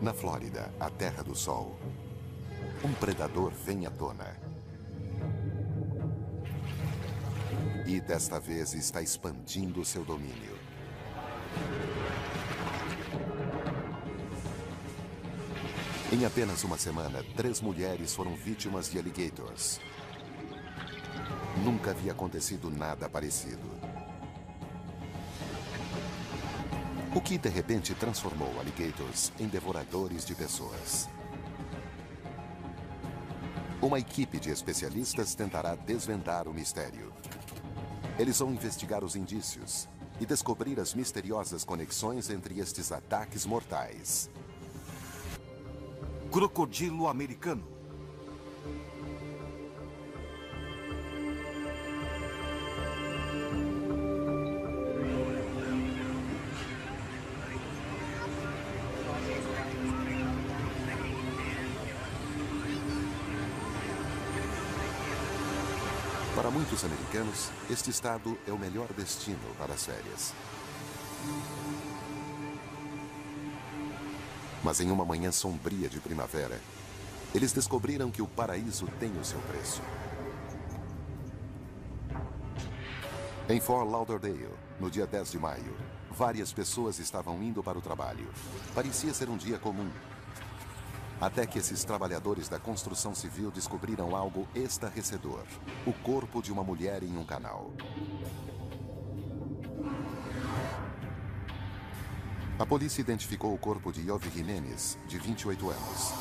Na Flórida, a Terra do Sol, um predador vem à tona. E desta vez está expandindo seu domínio. Em apenas uma semana, 3 mulheres foram vítimas de alligators. Nunca havia acontecido nada parecido. O que de repente transformou alligators em devoradores de pessoas. Uma equipe de especialistas tentará desvendar o mistério. Eles vão investigar os indícios e descobrir as misteriosas conexões entre estes ataques mortais. Crocodilo americano. Para muitos americanos, este estado é o melhor destino para as férias. Mas em uma manhã sombria de primavera, eles descobriram que o paraíso tem o seu preço. Em Fort Lauderdale, no dia 10 de maio, várias pessoas estavam indo para o trabalho. Parecia ser um dia comum. Até que esses trabalhadores da construção civil descobriram algo estarrecedor: o corpo de uma mulher em um canal. A polícia identificou o corpo de Yovi Jimenez, de 28 anos.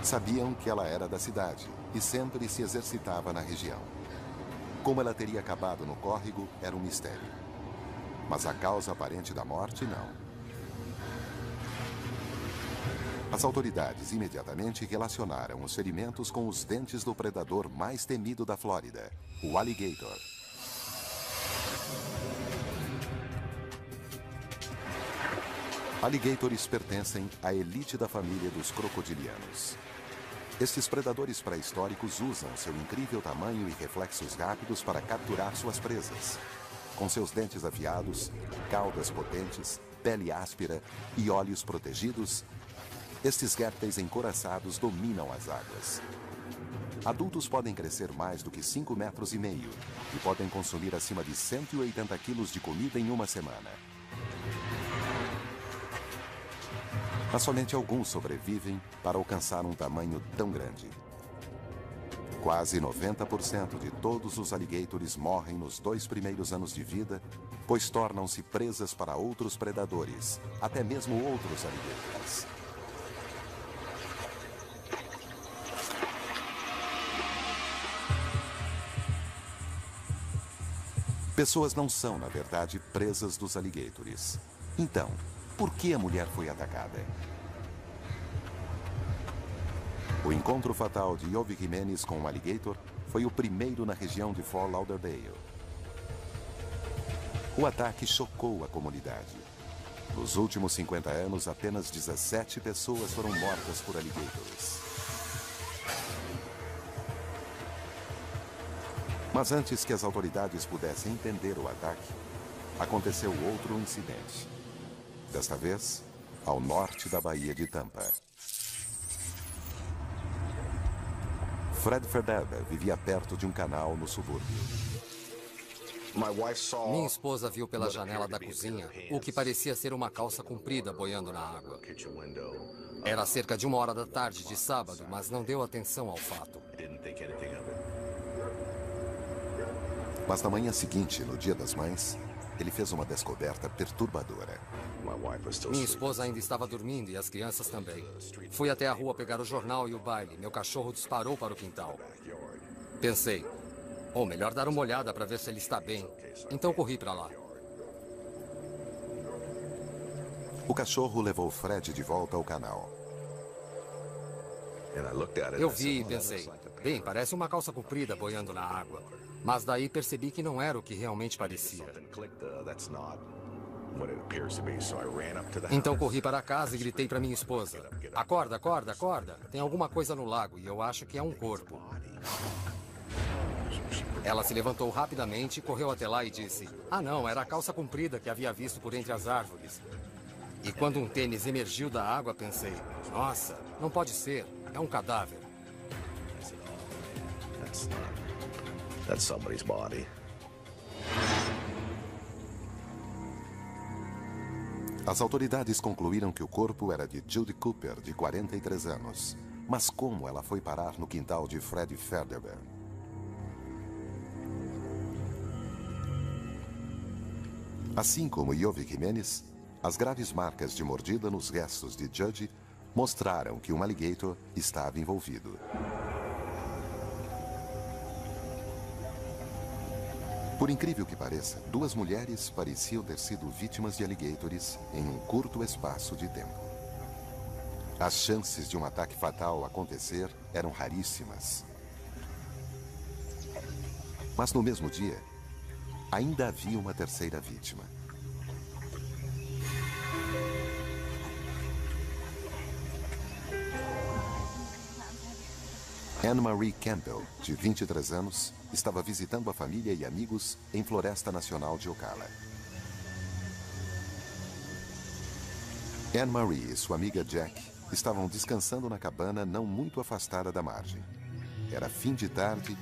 Sabiam que ela era da cidade e sempre se exercitava na região. Como ela teria acabado no córrego era um mistério. Mas a causa aparente da morte, não. As autoridades imediatamente relacionaram os ferimentos com os dentes do predador mais temido da Flórida, o alligator. Alligators pertencem à elite da família dos crocodilianos. Estes predadores pré-históricos usam seu incrível tamanho e reflexos rápidos para capturar suas presas. Com seus dentes afiados, caudas potentes, pele áspera e olhos protegidos, estes répteis encouraçados dominam as águas. Adultos podem crescer mais do que 5,5 metros e podem consumir acima de 180 quilos de comida em uma semana. Mas somente alguns sobrevivem para alcançar um tamanho tão grande. Quase 90% de todos os alligators morrem nos 2 primeiros anos de vida, pois tornam-se presas para outros predadores, até mesmo outros alligators. Pessoas não são, na verdade, presas dos alligators. Então, por que a mulher foi atacada? O encontro fatal de Yovi Jimenez com um alligator foi o primeiro na região de Fort Lauderdale. O ataque chocou a comunidade. Nos últimos 50 anos, apenas 17 pessoas foram mortas por alligators. Mas antes que as autoridades pudessem entender o ataque, aconteceu outro incidente. Desta vez, ao norte da Baía de Tampa. Fred Ferdada vivia perto de um canal no subúrbio. Minha esposa viu pela janela da cozinha o que parecia ser uma calça comprida boiando na água. Era cerca de 1h da tarde de sábado, mas não deu atenção ao fato. Mas na manhã seguinte, no Dia das Mães, ele fez uma descoberta perturbadora. Minha esposa ainda estava dormindo e as crianças também. Fui até a rua pegar o jornal e o baile. Meu cachorro disparou para o quintal. Pensei, melhor dar uma olhada para ver se ele está bem. Então corri para lá. O cachorro levou Fred de volta ao canal. Eu vi e pensei, bem, parece uma calça comprida boiando na água. Mas daí percebi que não era o que realmente parecia. Então corri para casa e gritei para minha esposa: acorda, acorda, acorda. Tem alguma coisa no lago e eu acho que é um corpo. Ela se levantou rapidamente, correu até lá e disse: "Ah, não, era a calça comprida que havia visto por entre as árvores." E quando um tênis emergiu da água, pensei: "Nossa, não pode ser. É um cadáver." That's somebody's body. As autoridades concluíram que o corpo era de Judy Cooper, de 43 anos. Mas como ela foi parar no quintal de Fred Fairbairn? Assim como Yovi Jimenez, as graves marcas de mordida nos restos de Judy mostraram que um alligator estava envolvido. Por incrível que pareça, duas mulheres pareciam ter sido vítimas de alligators em um curto espaço de tempo. As chances de um ataque fatal acontecer eram raríssimas. Mas no mesmo dia, ainda havia uma terceira vítima. Anne-Marie Campbell, de 23 anos, estava visitando a família e amigos em Floresta Nacional de Ocala. Anne-Marie e sua amiga Jack estavam descansando na cabana não muito afastada da margem. Era fim de tarde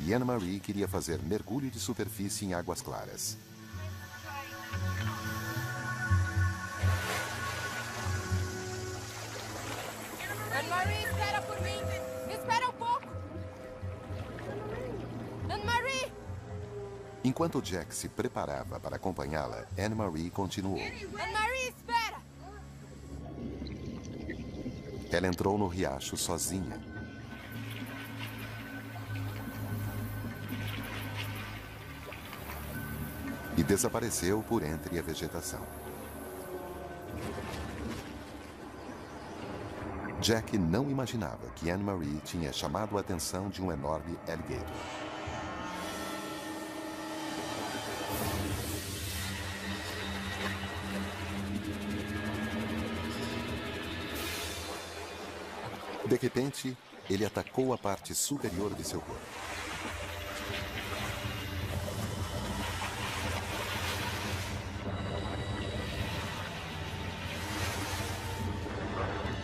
e Anne-Marie queria fazer mergulho de superfície em águas claras. Anne-Marie, espera por mim! Me espera um pouco! Anne-Marie! Enquanto Jack se preparava para acompanhá-la, Anne-Marie continuou. Anne-Marie, espera! Ela entrou no riacho sozinha. E desapareceu por entre a vegetação. Jack não imaginava que Anne-Marie tinha chamado a atenção de um enorme alligator. De repente, ele atacou a parte superior de seu corpo.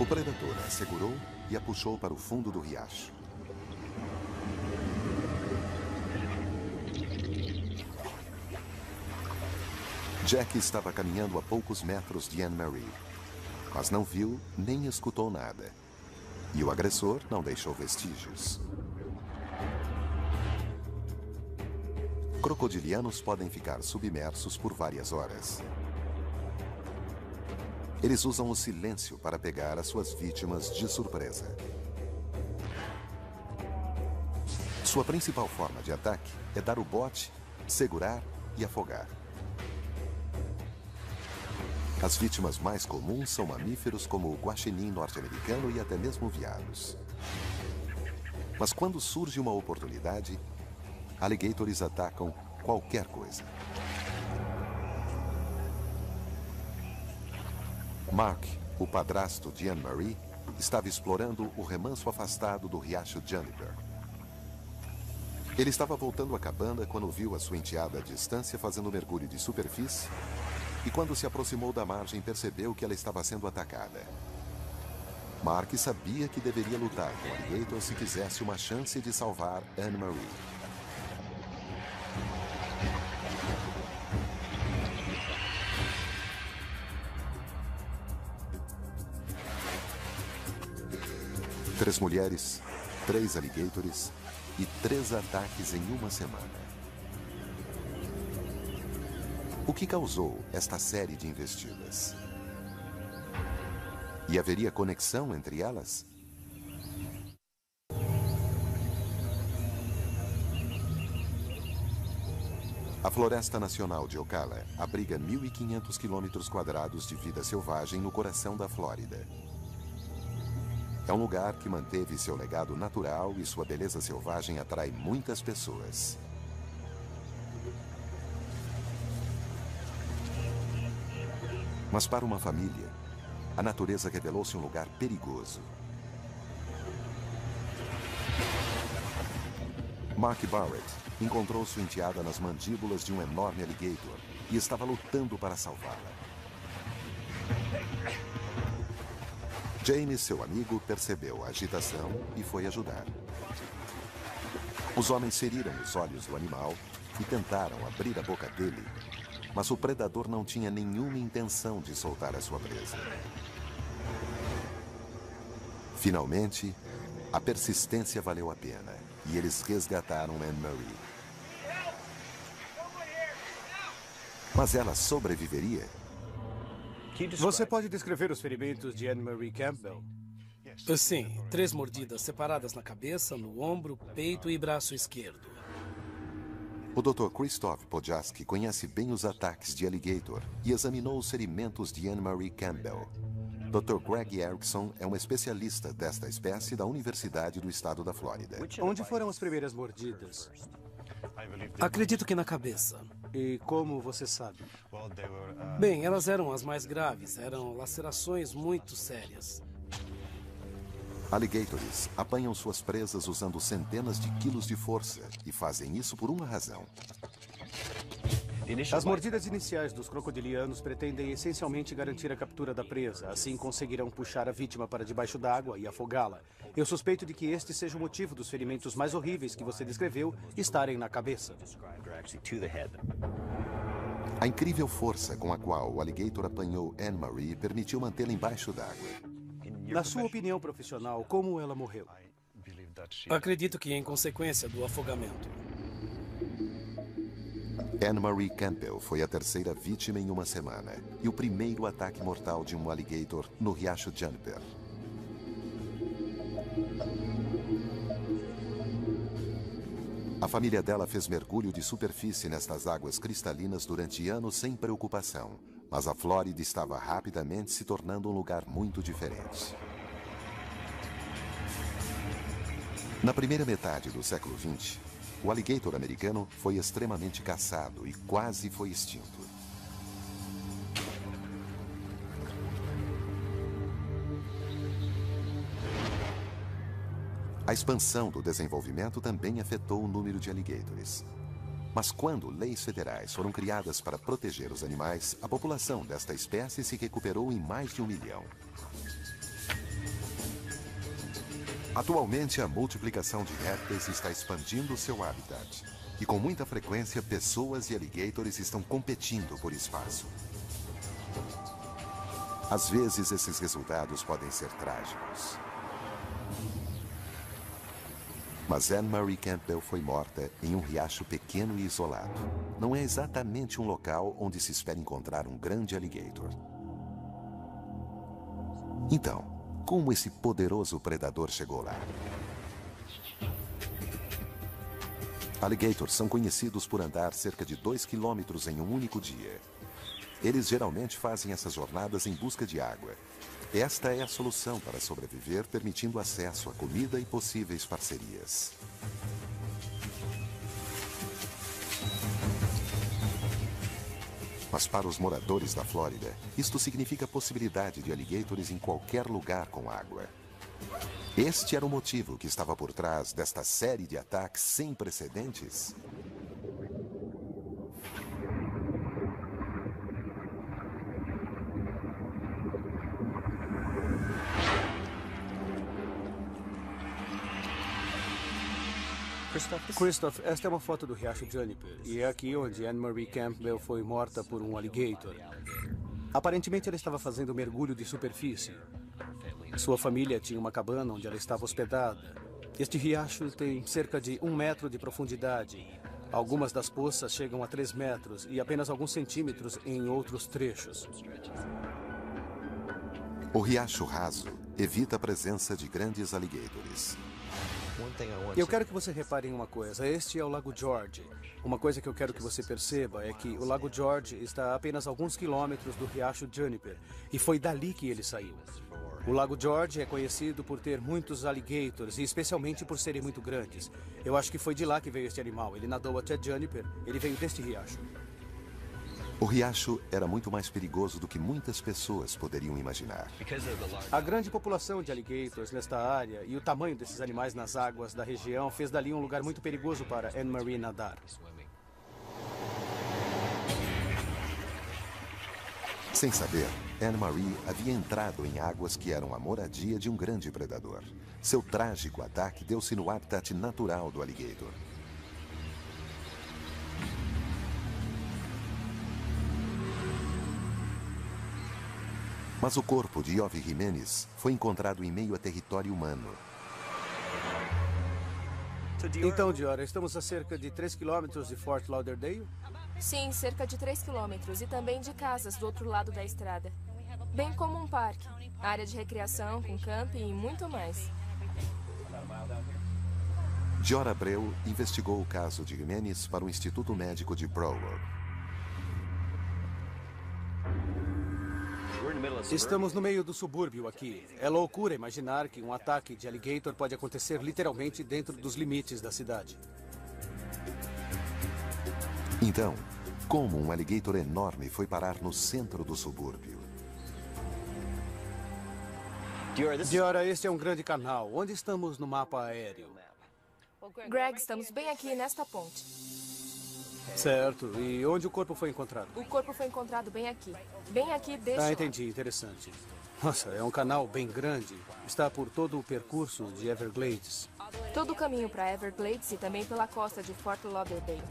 O predador a segurou e a puxou para o fundo do riacho. Jack estava caminhando a poucos metros de Anne-Marie, mas não viu nem escutou nada. E o agressor não deixou vestígios. Crocodilianos podem ficar submersos por várias horas. Eles usam o silêncio para pegar as suas vítimas de surpresa. Sua principal forma de ataque é dar o bote, segurar e afogar. As vítimas mais comuns são mamíferos como o guaxinim norte-americano e até mesmo veados. Mas quando surge uma oportunidade, alligators atacam qualquer coisa. Mark, o padrasto de Anne-Marie, estava explorando o remanso afastado do riacho Juniper. Ele estava voltando à cabana quando viu a sua enteada à distância fazendo mergulho de superfície e quando se aproximou da margem percebeu que ela estava sendo atacada. Mark sabia que deveria lutar com o alligator se quisesse uma chance de salvar Anne-Marie. Três mulheres, 3 alligators e 3 ataques em uma semana. O que causou esta série de investidas? E haveria conexão entre elas? A Floresta Nacional de Ocala abriga 1.500 km² de vida selvagem no coração da Flórida. É um lugar que manteve seu legado natural e sua beleza selvagem atrai muitas pessoas. Mas para uma família, a natureza revelou-se um lugar perigoso. Mark Barrett encontrou sua enteada nas mandíbulas de um enorme alligator e estava lutando para salvá-la. James, seu amigo, percebeu a agitação e foi ajudar. Os homens feriram os olhos do animal e tentaram abrir a boca dele, mas o predador não tinha nenhuma intenção de soltar a sua presa. Finalmente, a persistência valeu a pena e eles resgataram Anne-Marie. Mas ela sobreviveria? Você pode descrever os ferimentos de Anne-Marie Campbell? Sim, 3 mordidas separadas na cabeça, no ombro, peito e braço esquerdo. O Dr. Krzysztof Podjaski conhece bem os ataques de alligator e examinou os ferimentos de Anne-Marie Campbell. Dr. Greg Erickson é um especialista desta espécie da Universidade do Estado da Flórida. Onde foram as primeiras mordidas? Acredito que na cabeça. E como você sabe? Bem, elas eram as mais graves, eram lacerações muito sérias. Alligators apanham suas presas usando centenas de quilos de força e fazem isso por uma razão. As mordidas iniciais dos crocodilianos pretendem essencialmente garantir a captura da presa. Assim conseguirão puxar a vítima para debaixo d'água e afogá-la. Eu suspeito de que este seja o motivo dos ferimentos mais horríveis que você descreveu estarem na cabeça. A incrível força com a qual o alligator apanhou Anne-Marie permitiu mantê-la embaixo d'água. Na sua opinião profissional, como ela morreu? Acredito que em consequência do afogamento. Anne-Marie Campbell foi a terceira vítima em uma semana e o primeiro ataque mortal de um alligator no Riacho Juniper. A família dela fez mergulho de superfície nestas águas cristalinas durante anos sem preocupação, mas a Flórida estava rapidamente se tornando um lugar muito diferente. Na primeira metade do século XX, o alligator americano foi extremamente caçado e quase foi extinto. A expansão do desenvolvimento também afetou o número de alligators. Mas quando leis federais foram criadas para proteger os animais, a população desta espécie se recuperou em mais de 1 milhão. Atualmente, a multiplicação de répteis está expandindo seu habitat. E com muita frequência, pessoas e alligators estão competindo por espaço. Às vezes, esses resultados podem ser trágicos. Mas Anne-Marie Campbell foi morta em um riacho pequeno e isolado. Não é exatamente um local onde se espera encontrar um grande alligator. Então, como esse poderoso predador chegou lá? Alligators são conhecidos por andar cerca de 2 quilômetros em um único dia. Eles geralmente fazem essas jornadas em busca de água. Esta é a solução para sobreviver, permitindo acesso a comida e possíveis parcerias. Mas para os moradores da Flórida, isto significa a possibilidade de alligators em qualquer lugar com água. Este era o motivo que estava por trás desta série de ataques sem precedentes. Krzysztof, esta é uma foto do Riacho Juniper. E é aqui onde Anne-Marie Campbell foi morta por um alligator. Aparentemente, ela estava fazendo mergulho de superfície. Sua família tinha uma cabana onde ela estava hospedada. Este riacho tem cerca de 1 metro de profundidade. Algumas das poças chegam a 3 metros e apenas alguns centímetros em outros trechos. O riacho raso evita a presença de grandes alligators. Eu quero que você repare em uma coisa. Este é o Lago George. Uma coisa que eu quero que você perceba é que o Lago George está a apenas alguns quilômetros do Riacho Juniper. E foi dali que ele saiu. O Lago George é conhecido por ter muitos alligators e especialmente por serem muito grandes. Eu acho que foi de lá que veio este animal. Ele nadou até Juniper. Ele veio deste riacho. O riacho era muito mais perigoso do que muitas pessoas poderiam imaginar. A grande população de alligators nesta área e o tamanho desses animais nas águas da região fez dali um lugar muito perigoso para Anne-Marie nadar. Sem saber, Anne-Marie havia entrado em águas que eram a moradia de um grande predador. Seu trágico ataque deu-se no habitat natural do alligator. Mas o corpo de Iove Jimenez foi encontrado em meio a território humano. Então, Diora, estamos a cerca de 3 quilômetros de Fort Lauderdale? Sim, cerca de 3 quilômetros e também de casas do outro lado da estrada. Bem como um parque, área de recreação, com camping e muito mais. Diora Abreu investigou o caso de Jimenez para o Instituto Médico de Broward. Estamos no meio do subúrbio aqui. É loucura imaginar que um ataque de alligator pode acontecer literalmente dentro dos limites da cidade. Então, como um alligator enorme foi parar no centro do subúrbio? Diora, este é um grande canal. Onde estamos no mapa aéreo? Greg, estamos bem aqui nesta ponte. Certo. E onde o corpo foi encontrado? O corpo foi encontrado bem aqui. Bem aqui, deixa eu... Entendi. Interessante. Nossa, é um canal bem grande. Está por todo o percurso de Everglades. Todo o caminho para Everglades e também pela costa de Fort Lauderdale.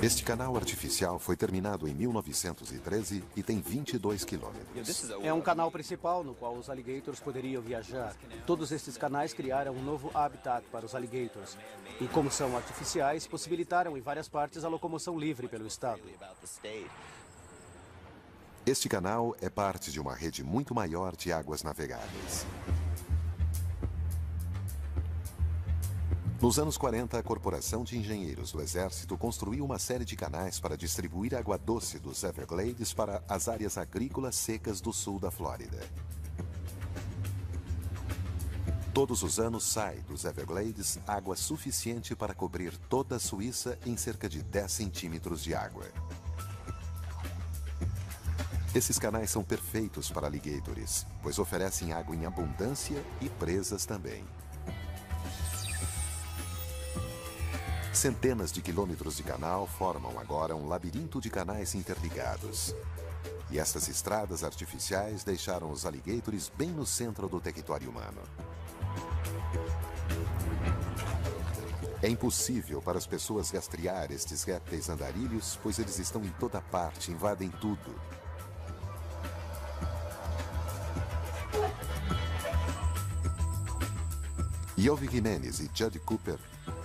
Este canal artificial foi terminado em 1913 e tem 22 quilômetros. É um canal principal no qual os alligators poderiam viajar. Todos estes canais criaram um novo habitat para os alligators. E como são artificiais, possibilitaram em várias partes a locomoção livre pelo estado. Este canal é parte de uma rede muito maior de águas navegáveis. Nos anos 40, a Corporação de Engenheiros do Exército construiu uma série de canais para distribuir água doce dos Everglades para as áreas agrícolas secas do sul da Flórida. Todos os anos sai dos Everglades água suficiente para cobrir toda a Suíça em cerca de 10 centímetros de água. Esses canais são perfeitos para alligators, pois oferecem água em abundância e presas também. Centenas de quilômetros de canal formam agora um labirinto de canais interligados. E estas estradas artificiais deixaram os alligators bem no centro do território humano. É impossível para as pessoas rastrear estes répteis andarilhos, pois eles estão em toda parte, invadem tudo. Iove Jimenez e Judd Cooper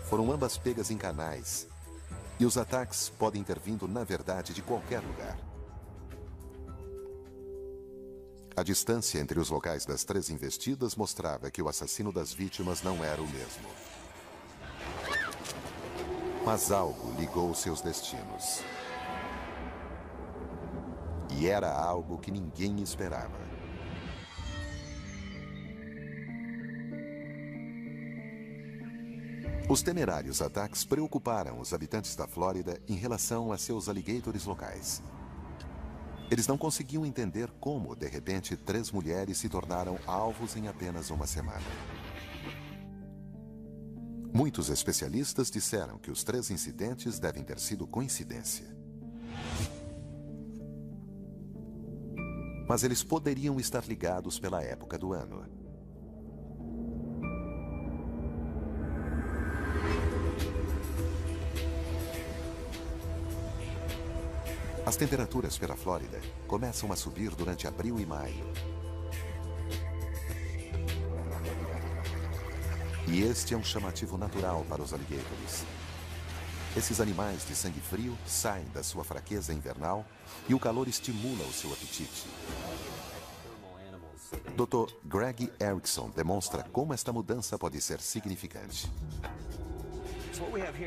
foram ambas pegas em canais. E os ataques podem ter vindo, na verdade, de qualquer lugar. A distância entre os locais das 3 investidas mostrava que o assassino das vítimas não era o mesmo. Mas algo ligou seus destinos. E era algo que ninguém esperava. Os temerários ataques preocuparam os habitantes da Flórida em relação a seus alligators locais. Eles não conseguiam entender como, de repente, 3 mulheres se tornaram alvos em apenas uma semana. Muitos especialistas disseram que os 3 incidentes devem ter sido coincidência. Mas eles poderiam estar ligados pela época do ano. As temperaturas pela Flórida começam a subir durante abril e maio. E este é um chamativo natural para os alligators. Esses animais de sangue frio saem da sua fraqueza invernal e o calor estimula o seu apetite. Dr. Greg Erickson demonstra como esta mudança pode ser significante.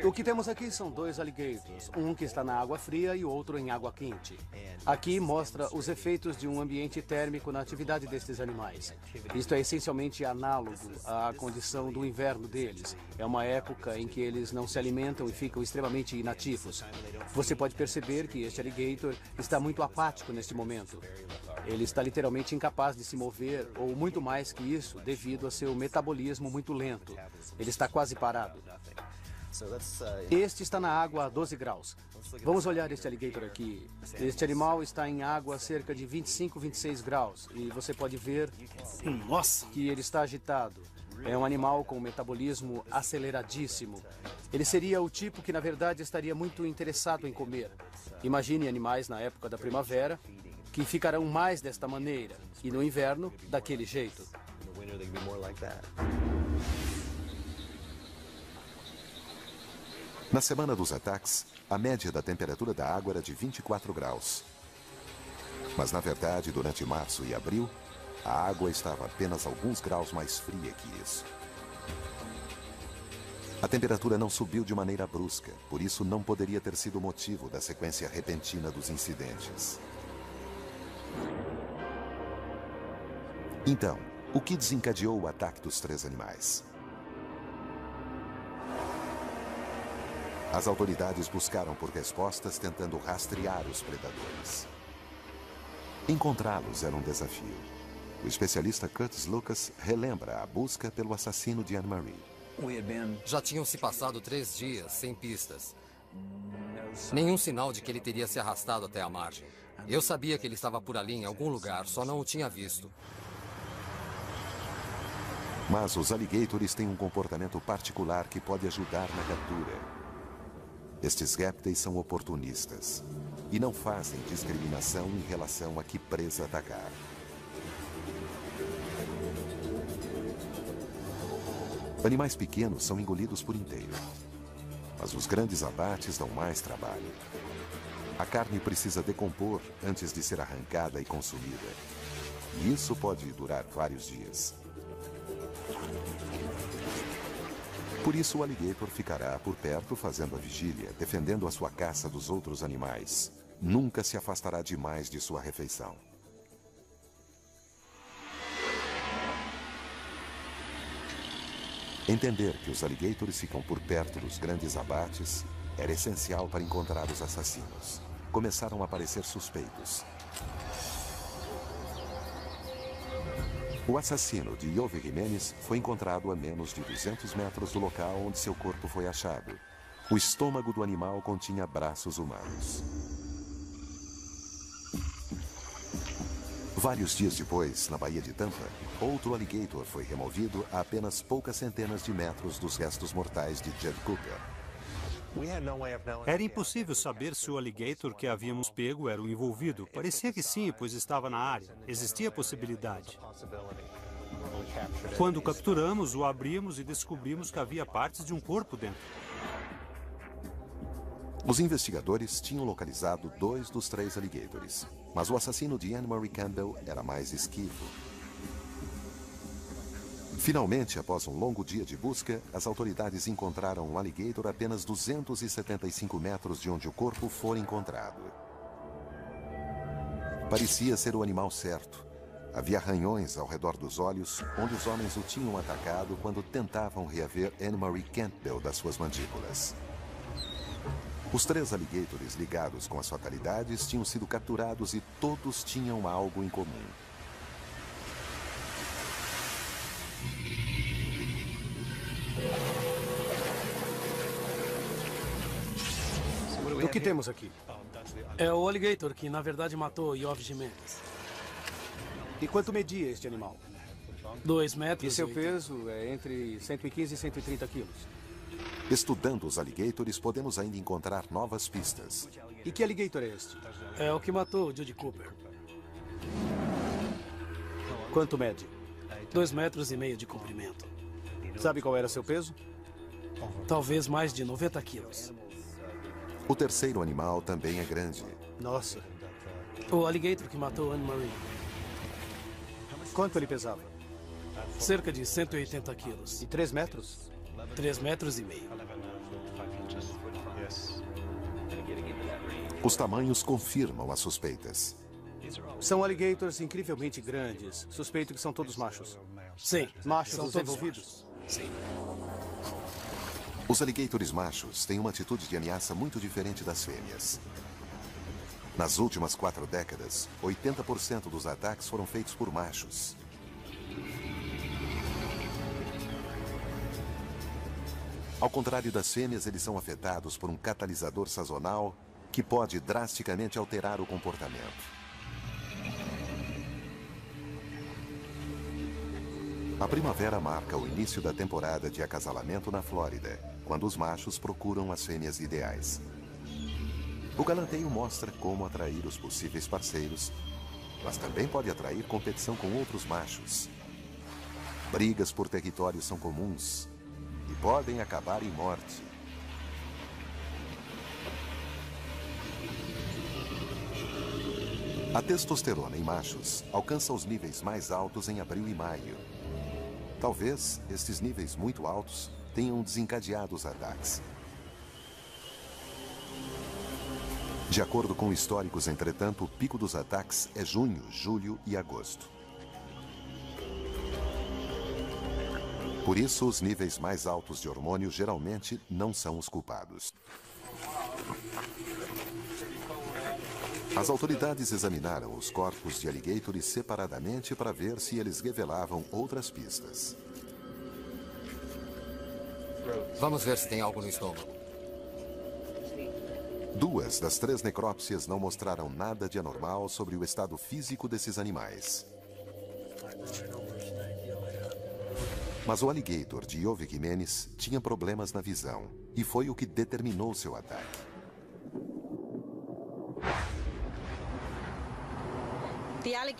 O que temos aqui são dois alligators, um que está na água fria e outro em água quente. Aqui mostra os efeitos de um ambiente térmico na atividade destes animais. Isto é essencialmente análogo à condição do inverno deles. É uma época em que eles não se alimentam e ficam extremamente inativos. Você pode perceber que este alligator está muito apático neste momento. Ele está literalmente incapaz de se mover, ou muito mais que isso, devido a seu metabolismo muito lento. Ele está quase parado. Este está na água a 12 graus. Vamos olhar este alligator aqui. Este animal está em água a cerca de 25, 26 graus. E você pode ver que ele está agitado. É um animal com um metabolismo aceleradíssimo. Ele seria o tipo que, na verdade, estaria muito interessado em comer. Imagine animais na época da primavera que ficarão mais desta maneira. E no inverno, daquele jeito. Na semana dos ataques, a média da temperatura da água era de 24 graus. Mas, na verdade, durante março e abril, a água estava apenas alguns graus mais fria que isso. A temperatura não subiu de maneira brusca, por isso não poderia ter sido o motivo da sequência repentina dos incidentes. Então, o que desencadeou o ataque dos três animais? As autoridades buscaram por respostas tentando rastrear os predadores. Encontrá-los era um desafio. O especialista Curtis Lucas relembra a busca pelo assassino de Anne-Marie. Já tinham se passado 3 dias sem pistas. Nenhum sinal de que ele teria se arrastado até a margem. Eu sabia que ele estava por ali em algum lugar, só não o tinha visto. Mas os alligators têm um comportamento particular que pode ajudar na captura. Estes répteis são oportunistas e não fazem discriminação em relação a que presa atacar. Animais pequenos são engolidos por inteiro, mas os grandes abates dão mais trabalho. A carne precisa decompor antes de ser arrancada e consumida, e isso pode durar vários dias. Por isso, o alligator ficará por perto fazendo a vigília, defendendo a sua caça dos outros animais. Nunca se afastará demais de sua refeição. Entender que os alligators ficam por perto dos grandes abates era essencial para encontrar os assassinos. Começaram a aparecer suspeitos. O assassino de Yovi Jimenez foi encontrado a menos de 200 metros do local onde seu corpo foi achado. O estômago do animal continha braços humanos. Vários dias depois, na Baía de Tampa, outro alligator foi removido a apenas poucas centenas de metros dos restos mortais de Judd Cooper. Era impossível saber se o alligator que havíamos pego era o envolvido. Parecia que sim, pois estava na área. Existia a possibilidade. Quando o capturamos, o abrimos e descobrimos que havia partes de um corpo dentro. Os investigadores tinham localizado 2 dos 3 alligators, mas o assassino de Anne-Marie Campbell era mais esquivo. Finalmente, após um longo dia de busca, as autoridades encontraram um alligator a apenas 275 metros de onde o corpo foi encontrado. Parecia ser o animal certo. Havia arranhões ao redor dos olhos, onde os homens o tinham atacado quando tentavam reaver Anne-Marie Campbell das suas mandíbulas. Os 3 alligators ligados com as fatalidades tinham sido capturados e todos tinham algo em comum. O que temos aqui? É o alligator que, na verdade, matou Yovi Jimenez. E quanto media este animal? 2 metros. E seu peso é entre 115 e 130 quilos. Estudando os alligators, podemos ainda encontrar novas pistas. E que alligator é este? É o que matou o Judd Cooper. Quanto mede? 2,5 metros de comprimento. Sabe qual era seu peso? Talvez mais de 90 quilos. O terceiro animal também é grande. Nossa. O alligator que matou Anne-Marie. Quanto ele pesava? Cerca de 180 quilos. E 3 metros? 3,5 metros. Os tamanhos confirmam as suspeitas. São alligators incrivelmente grandes. Suspeito que são todos machos. Sim. Machos são os todos envolvidos? machos. Sim. Os alligators machos têm uma atitude de ameaça muito diferente das fêmeas. Nas últimas 4 décadas, 80% dos ataques foram feitos por machos. Ao contrário das fêmeas, eles são afetados por um catalisador sazonal que pode drasticamente alterar o comportamento. A primavera marca o início da temporada de acasalamento na Flórida, quando os machos procuram as fêmeas ideais. O galanteio mostra como atrair os possíveis parceiros, mas também pode atrair competição com outros machos. Brigas por território são comuns e podem acabar em morte. A testosterona em machos alcança os níveis mais altos em abril e maio. Talvez estes níveis muito altos tenham desencadeado os ataques. De acordo com históricos, entretanto, o pico dos ataques é junho, julho e agosto. Por isso, os níveis mais altos de hormônio geralmente não são os culpados. As autoridades examinaram os corpos de alligators separadamente para ver se eles revelavam outras pistas. Vamos ver se tem algo no estômago. 2 das 3 necrópsias não mostraram nada de anormal sobre o estado físico desses animais. Mas o alligator de Iove Jimenez tinha problemas na visão e foi o que determinou seu ataque.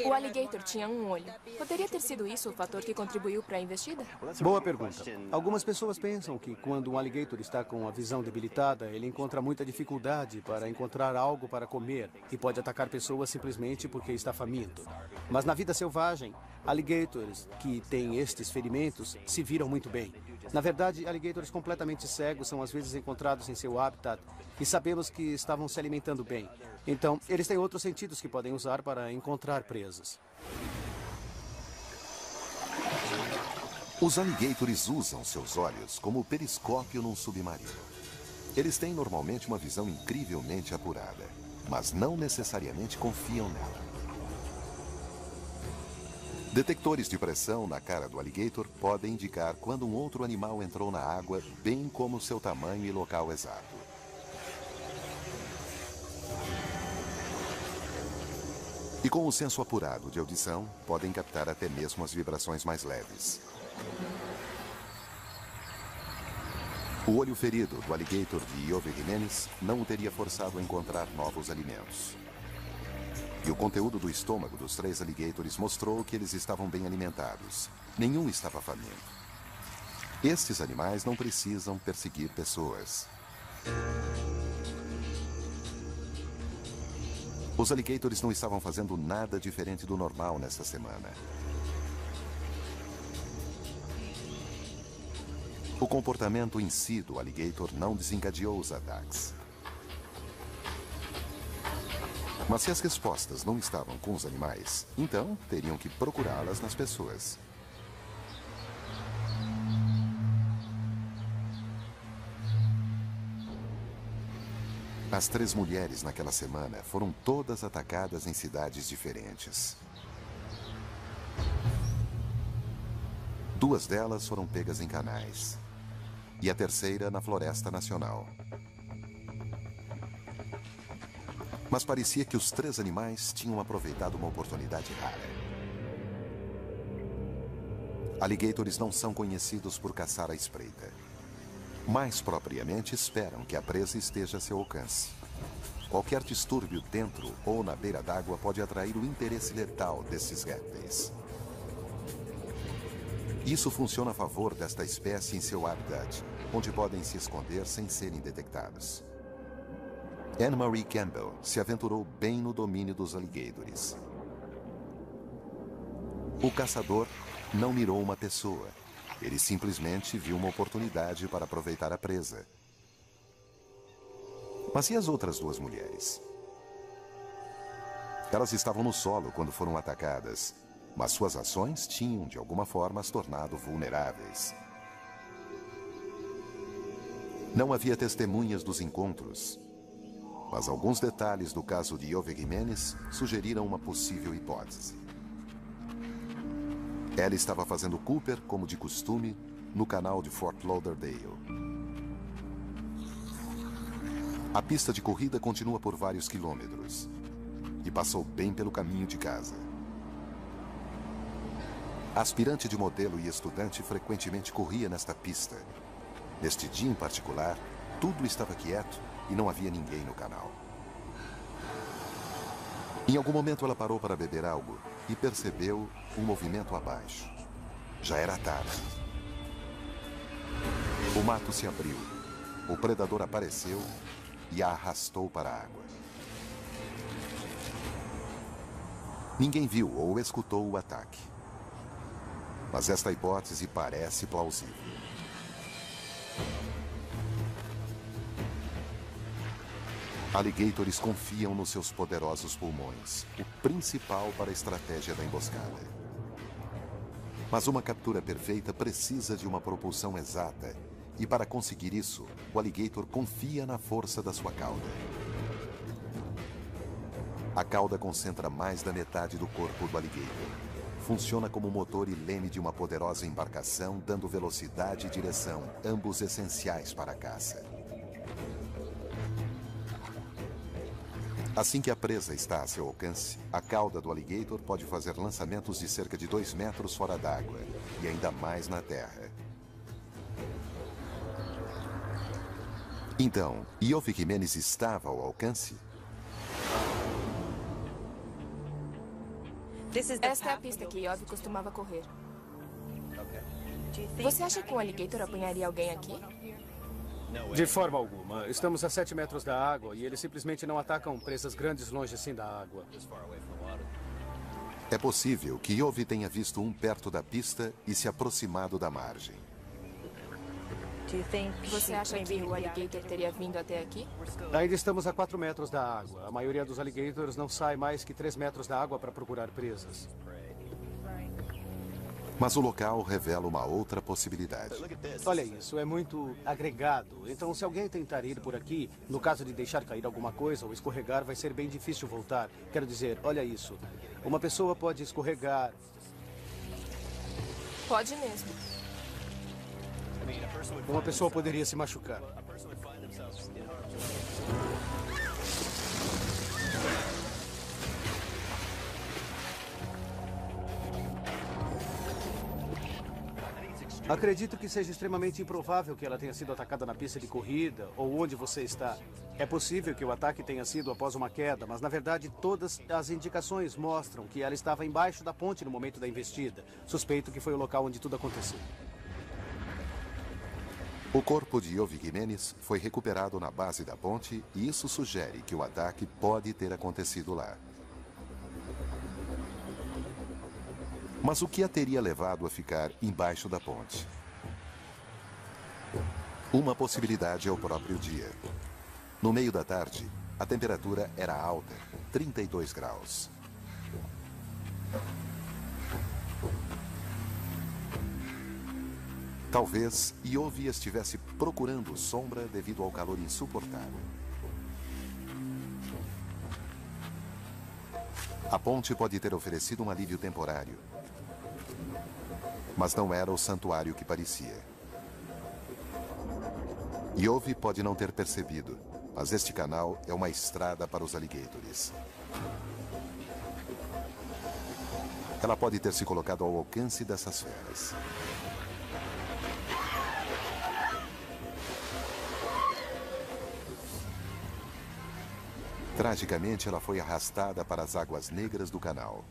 O alligator tinha um olho. Poderia ter sido isso o fator que contribuiu para a investida? Boa pergunta. Algumas pessoas pensam que quando um alligator está com a visão debilitada, ele encontra muita dificuldade para encontrar algo para comer e pode atacar pessoas simplesmente porque está faminto. Mas na vida selvagem, alligators que têm estes ferimentos se viram muito bem. Na verdade, alligators completamente cegos são às vezes encontrados em seu habitat e sabemos que estavam se alimentando bem. Então, eles têm outros sentidos que podem usar para encontrar presas. Os alligators usam seus olhos como periscópio num submarino. Eles têm normalmente uma visão incrivelmente apurada, mas não necessariamente confiam nela. Detectores de pressão na cara do alligator podem indicar quando um outro animal entrou na água, bem como seu tamanho e local exato. E com o senso apurado de audição, podem captar até mesmo as vibrações mais leves. O olho ferido do alligator de Iove Jimenez não o teria forçado a encontrar novos alimentos. E o conteúdo do estômago dos 3 alligators mostrou que eles estavam bem alimentados. Nenhum estava faminto. Estes animais não precisam perseguir pessoas. Os alligators não estavam fazendo nada diferente do normal nessa semana. O comportamento em si do alligator não desencadeou os ataques. Mas se as respostas não estavam com os animais, então teriam que procurá-las nas pessoas. As 3 mulheres naquela semana foram todas atacadas em cidades diferentes. 2 delas foram pegas em canais. E a terceira na Floresta Nacional. Mas parecia que os 3 animais tinham aproveitado uma oportunidade rara. Alligators não são conhecidos por caçar à espreita. Mais propriamente, esperam que a presa esteja a seu alcance. Qualquer distúrbio dentro ou na beira d'água pode atrair o interesse letal desses répteis. Isso funciona a favor desta espécie em seu habitat, onde podem se esconder sem serem detectados. Anne-Marie Campbell se aventurou bem no domínio dos alligators. O caçador não mirou uma pessoa. Ele simplesmente viu uma oportunidade para aproveitar a presa. Mas e as outras 2 mulheres? Elas estavam no solo quando foram atacadas, mas suas ações tinham, de alguma forma, as tornado vulneráveis. Não havia testemunhas dos encontros, mas alguns detalhes do caso de Iove Jimenez sugeriram uma possível hipótese. Ela estava fazendo Cooper, como de costume, no canal de Fort Lauderdale. A pista de corrida continua por vários quilômetros e passou bem pelo caminho de casa. A aspirante de modelo e estudante frequentemente corria nesta pista. Neste dia em particular, tudo estava quieto e não havia ninguém no canal. Em algum momento ela parou para beber algo e percebeu um movimento abaixo. Já era tarde. O mato se abriu. O predador apareceu e a arrastou para a água. Ninguém viu ou escutou o ataque. Mas esta hipótese parece plausível. Alligators confiam nos seus poderosos pulmões, o principal para a estratégia da emboscada. Mas uma captura perfeita precisa de uma propulsão exata, e para conseguir isso, o alligator confia na força da sua cauda. A cauda concentra mais da metade do corpo do alligator. Funciona como motor e leme de uma poderosa embarcação, dando velocidade e direção, ambos essenciais para a caça. Assim que a presa está a seu alcance, a cauda do alligator pode fazer lançamentos de cerca de 2 metros fora d'água e ainda mais na terra. Então, Iove Jimenez estava ao alcance? Esta é a pista que Iove costumava correr. Você acha que um alligator apanharia alguém aqui? De forma alguma. Estamos a 7 metros da água e eles simplesmente não atacam presas grandes longe assim da água. É possível que Iove tenha visto um perto da pista e se aproximado da margem. Você acha que o alligator teria vindo até aqui? Ainda estamos a 4 metros da água. A maioria dos alligators não sai mais que 3 metros da água para procurar presas. Mas o local revela uma outra possibilidade. Olha isso, é muito agregado. Então, se alguém tentar ir por aqui, no caso de deixar cair alguma coisa ou escorregar, vai ser bem difícil voltar. Quero dizer, olha isso. Uma pessoa pode escorregar. Pode mesmo. Uma pessoa poderia se machucar. Acredito que seja extremamente improvável que ela tenha sido atacada na pista de corrida ou onde você está. É possível que o ataque tenha sido após uma queda, mas na verdade todas as indicações mostram que ela estava embaixo da ponte no momento da investida. Suspeito que foi o local onde tudo aconteceu. O corpo de Iove Jimenez foi recuperado na base da ponte e isso sugere que o ataque pode ter acontecido lá. Mas o que a teria levado a ficar embaixo da ponte? Uma possibilidade é o próprio dia. No meio da tarde, a temperatura era alta, 32 graus. Talvez Iove estivesse procurando sombra devido ao calor insuportável. A ponte pode ter oferecido um alívio temporário, mas não era o santuário que parecia. Iove pode não ter percebido, mas este canal é uma estrada para os alligators. Ela pode ter se colocado ao alcance dessas feras. Tragicamente, ela foi arrastada para as águas negras do canal.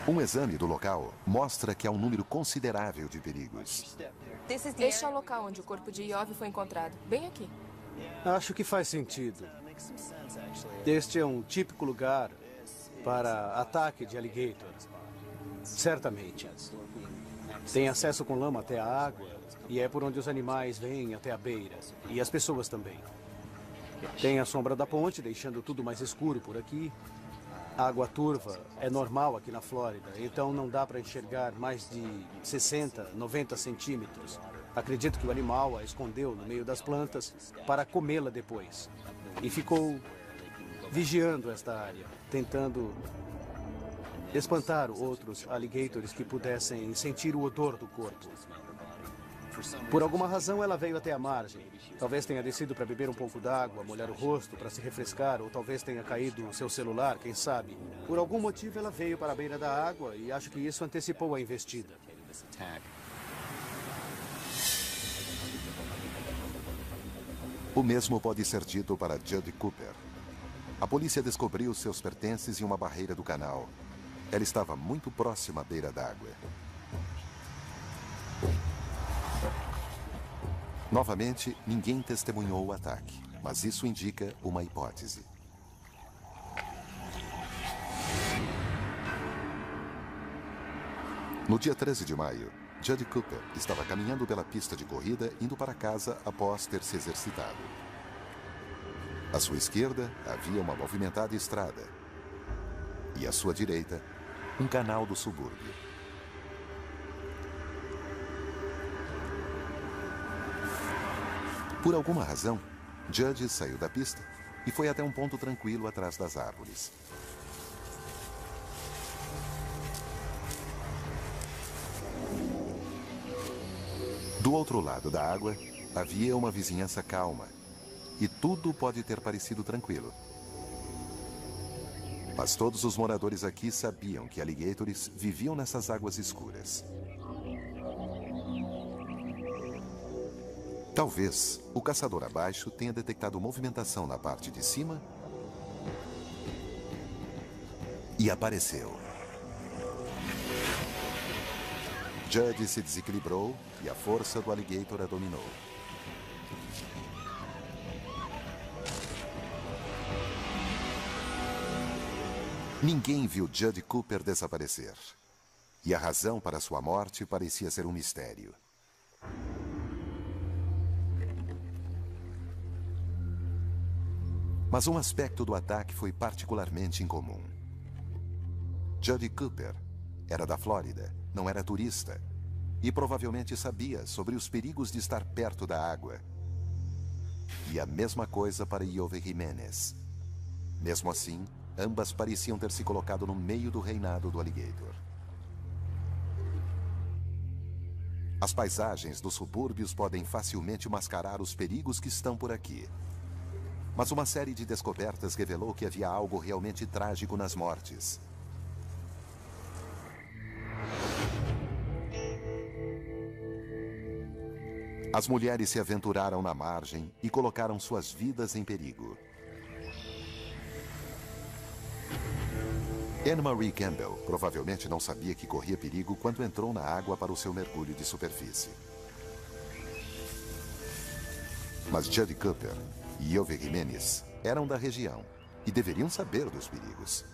Um exame do local mostra que há um número considerável de perigos. Este é o local onde o corpo de Iove foi encontrado. Bem aqui. Acho que faz sentido. Este é um típico lugar para ataque de alligator. Certamente. Tem acesso com lama até a água. E é por onde os animais vêm até a beira. E as pessoas também. Tem a sombra da ponte, deixando tudo mais escuro por aqui. A água turva é normal aqui na Flórida, então não dá para enxergar mais de 60, 90 centímetros. Acredito que o animal a escondeu no meio das plantas para comê-la depois. E ficou vigiando esta área, tentando espantar outros alligators que pudessem sentir o odor do corpo. Por alguma razão, ela veio até a margem. Talvez tenha descido para beber um pouco d'água, molhar o rosto para se refrescar, ou talvez tenha caído o seu celular, quem sabe. Por algum motivo, ela veio para a beira da água e acho que isso antecipou a investida. O mesmo pode ser dito para Judy Cooper. A polícia descobriu seus pertences em uma barreira do canal. Ela estava muito próxima à beira d'água. Novamente, ninguém testemunhou o ataque, mas isso indica uma hipótese. No dia 13 de maio, Judy Cooper estava caminhando pela pista de corrida indo para casa após ter se exercitado. À sua esquerda havia uma movimentada estrada e à sua direita, um canal do subúrbio. Por alguma razão, Judy saiu da pista e foi até um ponto tranquilo atrás das árvores. Do outro lado da água, havia uma vizinhança calma e tudo pode ter parecido tranquilo. Mas todos os moradores aqui sabiam que alligators viviam nessas águas escuras. Talvez o caçador abaixo tenha detectado movimentação na parte de cima e apareceu. Judy se desequilibrou e a força do alligator a dominou. Ninguém viu Judy Cooper desaparecer. E a razão para sua morte parecia ser um mistério. Mas um aspecto do ataque foi particularmente incomum. Judy Cooper era da Flórida, não era turista, e provavelmente sabia sobre os perigos de estar perto da água. E a mesma coisa para Iove Jimenez. Mesmo assim, ambas pareciam ter se colocado no meio do reinado do alligator. As paisagens dos subúrbios podem facilmente mascarar os perigos que estão por aqui. Mas uma série de descobertas revelou que havia algo realmente trágico nas mortes. As mulheres se aventuraram na margem e colocaram suas vidas em perigo. Anne-Marie Campbell provavelmente não sabia que corria perigo quando entrou na água para o seu mergulho de superfície. Mas Judy Cooper e Iove Jimenez eram da região e deveriam saber dos perigos.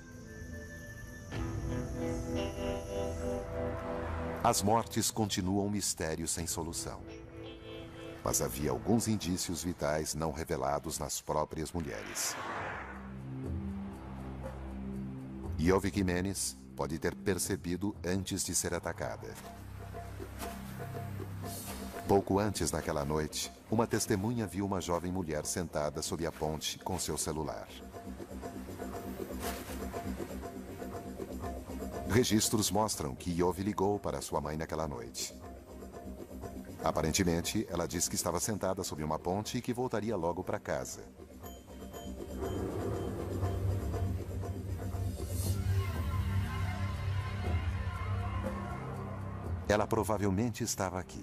As mortes continuam um mistério sem solução. Mas havia alguns indícios vitais não revelados nas próprias mulheres. Iove Jimenez pode ter percebido antes de ser atacada. Pouco antes daquela noite, uma testemunha viu uma jovem mulher sentada sob a ponte com seu celular. Registros mostram que Iove ligou para sua mãe naquela noite. Aparentemente, ela disse que estava sentada sob uma ponte e que voltaria logo para casa. Ela provavelmente estava aqui.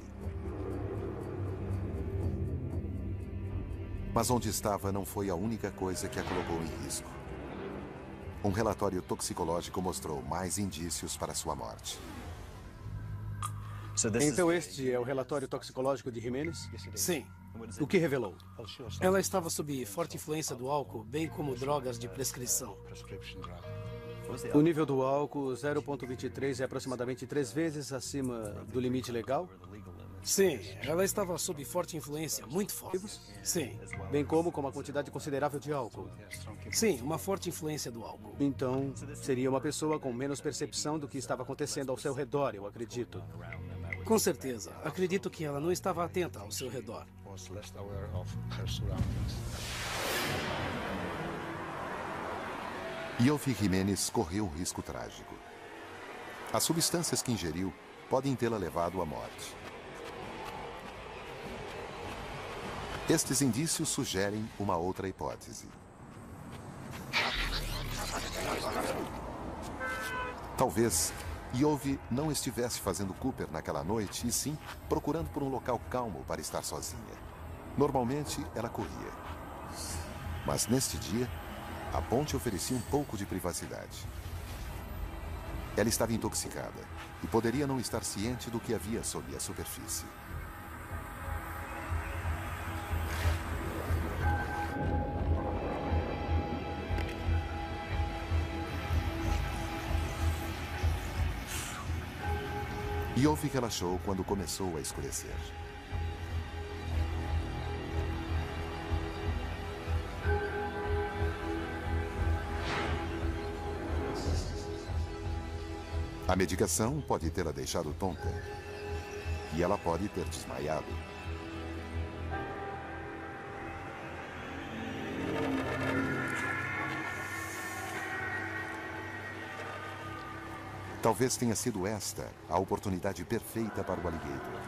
Mas onde estava não foi a única coisa que a colocou em risco. Um relatório toxicológico mostrou mais indícios para sua morte. Então este é o relatório toxicológico de Jimenez? Sim. O que revelou? Ela estava sob forte influência do álcool, bem como drogas de prescrição. O nível do álcool, 0,23, é aproximadamente 3 vezes acima do limite legal? Sim, ela estava sob forte influência, muito forte. Sim. Bem como com uma quantidade considerável de álcool. Sim, uma forte influência do álcool. Então, seria uma pessoa com menos percepção do que estava acontecendo ao seu redor, eu acredito. Com certeza. Acredito que ela não estava atenta ao seu redor. Ioffe Jimenez correu um risco trágico. As substâncias que ingeriu podem tê-la levado à morte. Estes indícios sugerem uma outra hipótese. Talvez Ioffe não estivesse fazendo Cooper naquela noite, e sim procurando por um local calmo para estar sozinha. Normalmente, ela corria. Mas neste dia, a ponte oferecia um pouco de privacidade. Ela estava intoxicada e poderia não estar ciente do que havia sob a superfície. Ioffe relaxou quando começou a escurecer. A medicação pode tê-la deixado tonta. E ela pode ter desmaiado. Talvez tenha sido esta a oportunidade perfeita para o alligator.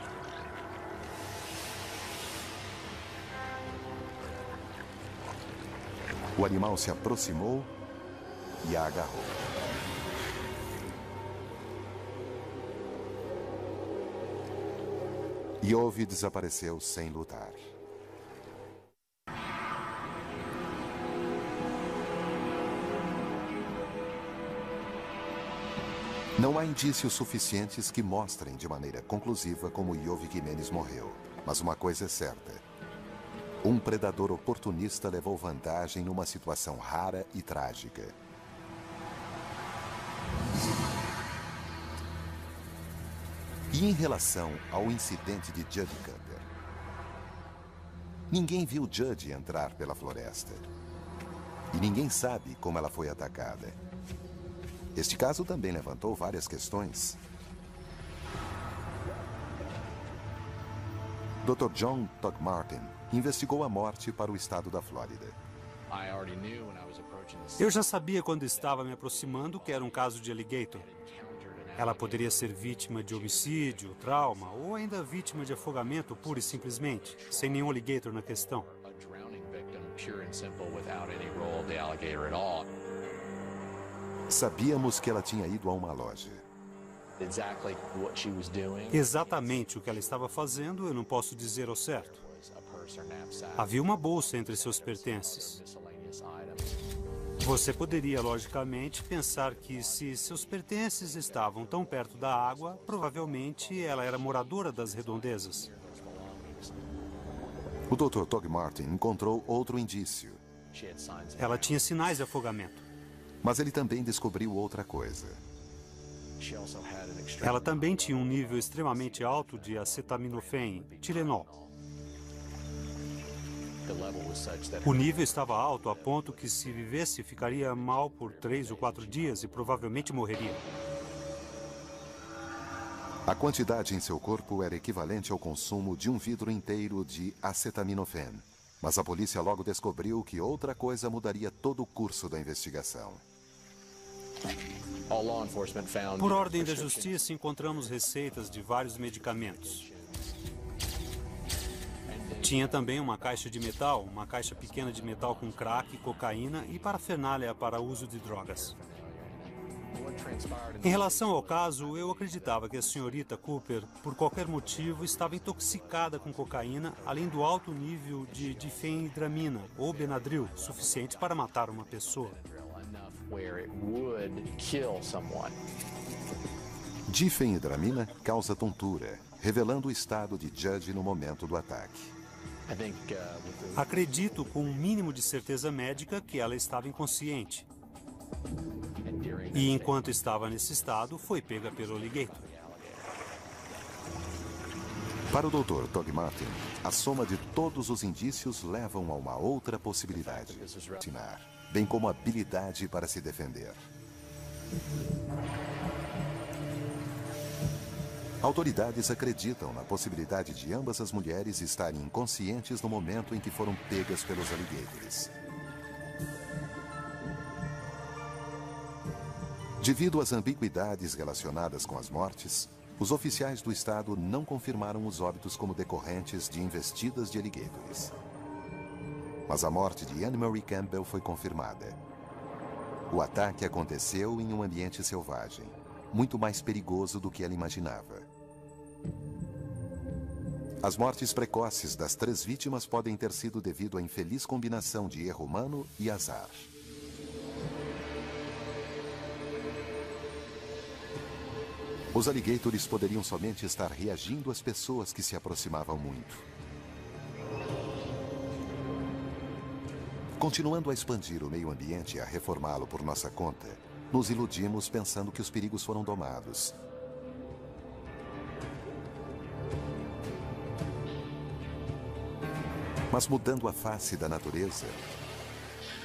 O animal se aproximou e a agarrou. Ioffe desapareceu sem lutar. Não há indícios suficientes que mostrem de maneira conclusiva como Ioffe Jimenez morreu. Mas uma coisa é certa. Um predador oportunista levou vantagem numa situação rara e trágica. E em relação ao incidente de Judge Cooper? Ninguém viu Judge entrar pela floresta. E ninguém sabe como ela foi atacada. Este caso também levantou várias questões. Dr. John Togmartin investigou a morte para o estado da Flórida. Eu já sabia quando estava me aproximando que era um caso de alligator. Ela poderia ser vítima de homicídio, trauma ou ainda vítima de afogamento pura e simplesmente, sem nenhum alligator na questão. Sabíamos que ela tinha ido a uma loja. Exatamente o que ela estava fazendo, eu não posso dizer ao certo. Havia uma bolsa entre seus pertences. Você poderia, logicamente, pensar que se seus pertences estavam tão perto da água, provavelmente ela era moradora das redondezas. O Dr. Togmartin encontrou outro indício. Ela tinha sinais de afogamento. Mas ele também descobriu outra coisa. Ela também tinha um nível extremamente alto de acetaminofém, Tylenol. O nível estava alto a ponto que, se vivesse, ficaria mal por 3 ou 4 dias e provavelmente morreria. A quantidade em seu corpo era equivalente ao consumo de um vidro inteiro de acetaminofén. Mas a polícia logo descobriu que outra coisa mudaria todo o curso da investigação. Por ordem da justiça, encontramos receitas de vários medicamentos. Tinha também uma caixa de metal, uma caixa pequena de metal com crack, cocaína e parafernália para uso de drogas. Em relação ao caso, eu acreditava que a senhorita Cooper, por qualquer motivo, estava intoxicada com cocaína, além do alto nível de difenhidramina ou Benadryl, suficiente para matar uma pessoa. Difenhidramina causa tontura, revelando o estado de Judge no momento do ataque. Acredito, com um mínimo de certeza médica, que ela estava inconsciente. E enquanto estava nesse estado, foi pega pelo alligator. Para o Dr. Doug Martin, a soma de todos os indícios levam a uma outra possibilidade, bem como habilidade para se defender. Autoridades acreditam na possibilidade de ambas as mulheres estarem inconscientes no momento em que foram pegas pelos alligators. Devido às ambiguidades relacionadas com as mortes, os oficiais do estado não confirmaram os óbitos como decorrentes de investidas de alligators. Mas a morte de Anne Marie Campbell foi confirmada. O ataque aconteceu em um ambiente selvagem, muito mais perigoso do que ela imaginava. As mortes precoces das 3 vítimas podem ter sido devido à infeliz combinação de erro humano e azar. Os alligators poderiam somente estar reagindo às pessoas que se aproximavam muito. Continuando a expandir o meio ambiente e a reformá-lo por nossa conta, nos iludimos pensando que os perigos foram domados. Mas mudando a face da natureza,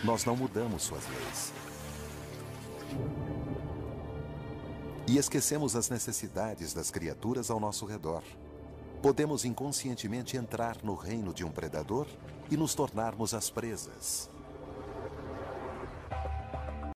nós não mudamos suas leis. E esquecemos as necessidades das criaturas ao nosso redor. Podemos inconscientemente entrar no reino de um predador e nos tornarmos as presas.